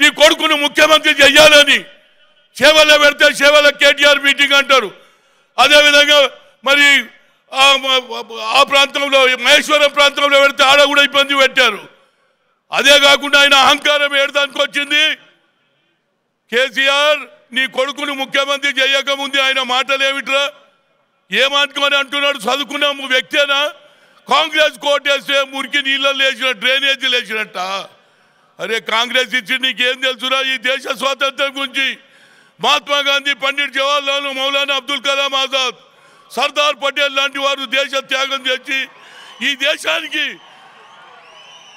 నీ కొడుకును ముఖ్యమంత్రి చెయ్యాలని సేవలో పెడితే సేవల కేటీఆర్ మీటింగ్ అంటారు. అదేవిధంగా మరి ఆ ప్రాంతంలో మహేశ్వరం ప్రాంతంలో పెడితే ఆడ కూడా ఇబ్బంది పెట్టారు. అదే కాకుండా ఆయన అహంకారం ఏడదానికి వచ్చింది. కేసీఆర్ నీ కొడుకును ముఖ్యమంత్రి చేయకముందు ఆయన మాటలు ఏమిట్రా, ఏమనుకోని అంటున్నాడు. చదువుకున్న వ్యక్తేనా? కాంగ్రెస్ కోటేస్తే మురికి నీళ్ళలో లేచిన డ్రైనేజీ లేచినట్ట. అరే కాంగ్రెస్ ఇచ్చి నీకేం తెలుసురా ఈ దేశ స్వాతంత్రం గురించి? మహాత్మా గాంధీ, పండిట్ జవహర్లాల్, మౌలానా అబ్దుల్ కలాం ఆజాద్, సర్దార్ పటేల్ లాంటి వారు దేశ త్యాగం చేసి ఈ దేశానికి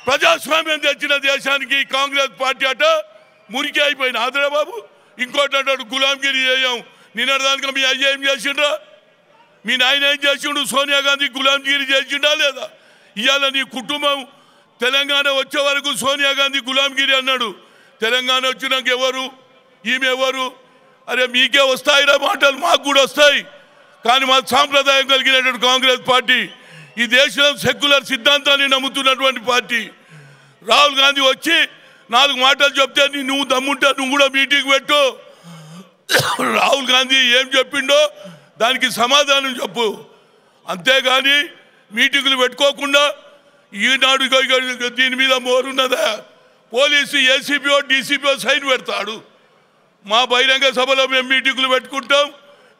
ప్రజాస్వామ్యం తెచ్చిన దేశానికి కాంగ్రెస్ పార్టీ అట మురికి అయిపోయిన ఆదరాబాబు. ఇంకోటి అంటాడు గులాంగిరి చేయం. నిన్నదానికి మీ అయ్య ఏం చేసిండ్రా? మీ నాయన ఏం చేసిండు? సోనియా గాంధీ గులాంగిరి చేసిండా లేదా? ఇవాళ నీ కుటుంబం తెలంగాణ వచ్చే వరకు సోనియా గాంధీ గులాంగిరి అన్నాడు. తెలంగాణ వచ్చినాక ఎవరు? ఈమె ఎవరు? అరే మీకే వస్తాయిరా మాటలు, మాకు కూడా వస్తాయి. కానీ మా సాంప్రదాయం కలిగినటువంటి కాంగ్రెస్ పార్టీ ఈ దేశంలో సెక్యులర్ సిద్ధాంతాన్ని నమ్ముతున్నటువంటి పార్టీ. రాహుల్ గాంధీ వచ్చి 4 మాటలు చెప్తే నువ్వు దమ్ముంటే నువ్వు కూడా మీటింగ్ పెట్టు. రాహుల్ గాంధీ ఏం చెప్పిండో దానికి సమాధానం చెప్పు. అంతేగాని మీటింగులు పెట్టుకోకుండా ఈనాడు దీని మీద మోరున్నదా? పోలీసు ఏసీపీఓ డీసీపీఓ సైన్ పెడతాడు. మా బహిరంగ సభలో మేము మీటింగులు పెట్టుకుంటాం,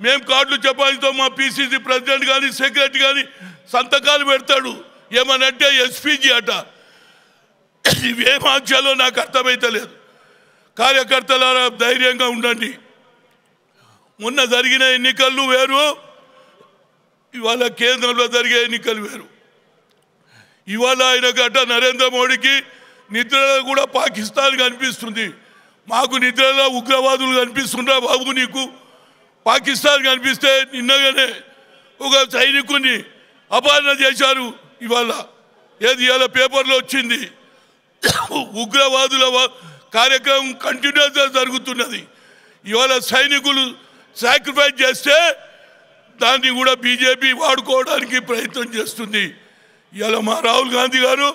మేము కార్డులు చెప్పాలితో మా పీసీసీ ప్రెసిడెంట్ కానీ సెక్రటరీ కానీ సంతకాలు పెడతాడు. ఏమనంటే ఎస్పీజీ అట. ఇవేం ఆంక్షలో నాకు అర్థమైతలేదు. కార్యకర్తలారా ధైర్యంగా ఉండండి. మొన్న జరిగిన ఎన్నికలు వేరు, ఇవాళ కేంద్రంలో జరిగే ఎన్నికలు వేరు. ఇవాళ ఆయన గట్ట నరేంద్ర మోడీకి నిద్రలో కూడా పాకిస్తాన్ కనిపిస్తుంది. మాకు నిద్రలో ఉగ్రవాదులు కనిపిస్తుండ్రా బాబు నీకు? పాకిస్తాన్ కనిపిస్తే నిన్నగానే ఒక సైనికుని అపహరణ చేశారు. ఇవాళ ఇవాళ పేపర్లో వచ్చింది. ఉగ్రవాదుల కార్యక్రమం కంటిన్యూస్గా జరుగుతున్నది. ఇవాళ సైనికులు సాక్రిఫైస్ చేస్తే దాన్ని కూడా బీజేపీ వాడుకోవడానికి ప్రయత్నం చేస్తుంది. ఇవాళ మా రాహుల్ గాంధీ గారు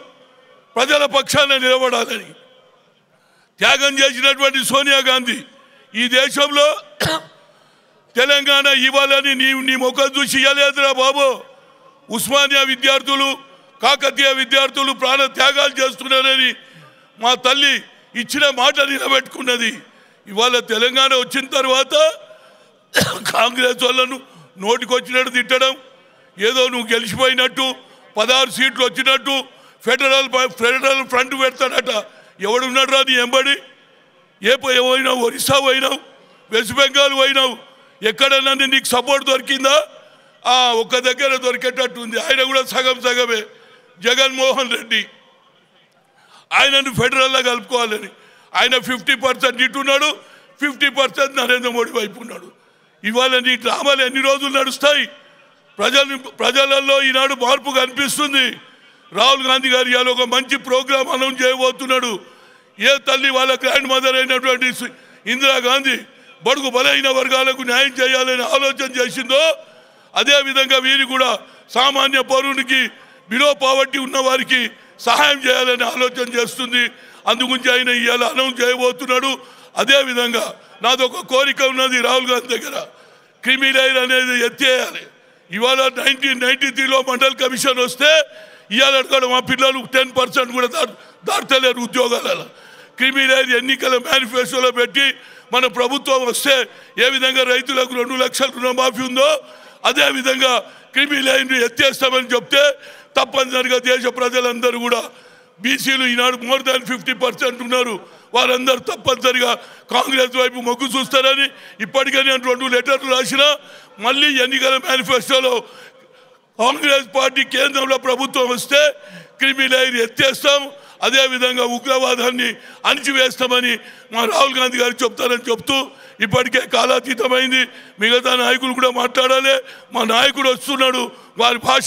ప్రజల పక్షాన నిలబడాలని త్యాగం చేసినటువంటి సోనియా గాంధీ ఈ దేశంలో తెలంగాణ ఇవ్వాలని నీ ముఖం చూసి ఇవ్వలేదురా బాబు. ఉస్మానియా విద్యార్థులు, కాకతీయ విద్యార్థులు ప్రాణ త్యాగాలు చేస్తున్నారని మా తల్లి ఇచ్చిన మాట నిలబెట్టుకున్నది. ఇవాళ తెలంగాణ వచ్చిన తర్వాత కాంగ్రెస్ వాళ్ళను నోటికొచ్చినట్టు తిట్టడం, ఏదో నువ్వు గెలిచిపోయినట్టు 16 సీట్లు వచ్చినట్టు ఫెడరల్ ఫ్రంట్ పెడతాడట. ఎవడున్నాడు రా నీ ఎంబడి? పోయినావు? ఒరిస్సా పోయినావు, వెస్ట్ బెంగాల్ పోయినావు, ఎక్కడన్నా నీకు సపోర్ట్ దొరికిందా? ఒక్క దగ్గర దొరికేటట్టుంది. ఆయన కూడా సగమే. జగన్మోహన్ రెడ్డి ఆయనను ఫెడరల్లో కలుపుకోవాలని ఆయన 50% ఇటున్నాడు, 50% నరేంద్ర మోడీ వైపు ఉన్నాడు. ఇవాళ నీ డ్రామాలు ఎన్ని రోజులు నడుస్తాయి? ప్రజలలో ఈనాడు మార్పు కనిపిస్తుంది. రాహుల్ గాంధీ గారు ఇవాళ ఒక మంచి ప్రోగ్రాం అనౌన్స్ చేయబోతున్నాడు. ఏ తల్లి వాళ్ళ గ్రాండ్ మదర్ అయినటువంటి ఇందిరాగాంధీ బడుగు బలైన వర్గాలకు న్యాయం చేయాలని ఆలోచన చేసిందో అదేవిధంగా వీరు కూడా సామాన్య పౌరునికి బిలో పావర్టీ ఉన్న వారికి సహాయం చేయాలని ఆలోచన చేస్తుంది. అందుగురించి ఆయన ఇవాళ అనౌన్స్ చేయబోతున్నాడు. అదేవిధంగా నాదొక కోరిక ఉన్నది రాహుల్ గాంధీ దగ్గర, క్రిమి లేయర్ అనేది ఎత్తేయాలి. ఇవాళ 1993లో మండల్ కమిషన్ వస్తే ఇవాళ కూడా మా పిల్లలు 10% కూడా దాటలేరు ఉద్యోగాలలో. క్రిమి లేయర్ ఎన్నికల మేనిఫెస్టోలో పెట్టి మన ప్రభుత్వం వస్తే ఏ విధంగా రైతులకు 2 లక్షల రుణమాఫీ ఉందో అదేవిధంగా క్రిమి లేయర్ని ఎత్తేస్తామని చెప్తే తప్పనిసరిగా దేశ ప్రజలందరూ కూడా బీసీలు ఈనాడు మోర్ దాన్ 50% ఉన్నారు. వారందరూ తప్పనిసరిగా కాంగ్రెస్ వైపు మొగ్గు చూస్తారని ఇప్పటికే నేను 2 లెటర్లు రాసినా మళ్ళీ ఎన్నికల మేనిఫెస్టోలో కాంగ్రెస్ పార్టీ కేంద్రంలో ప్రభుత్వం వస్తే క్రిమి లేయర్ ఎత్తేస్తాం, అదేవిధంగా ఉగ్రవాదాన్ని అణిచివేస్తామని మా రాహుల్ గాంధీ గారు చెప్తారని చెప్తూ ఇప్పటికే కాలాతీతమైంది. మిగతా నాయకులు కూడా మాట్లాడాలి. మా నాయకుడు వస్తున్నాడు, వారి భాష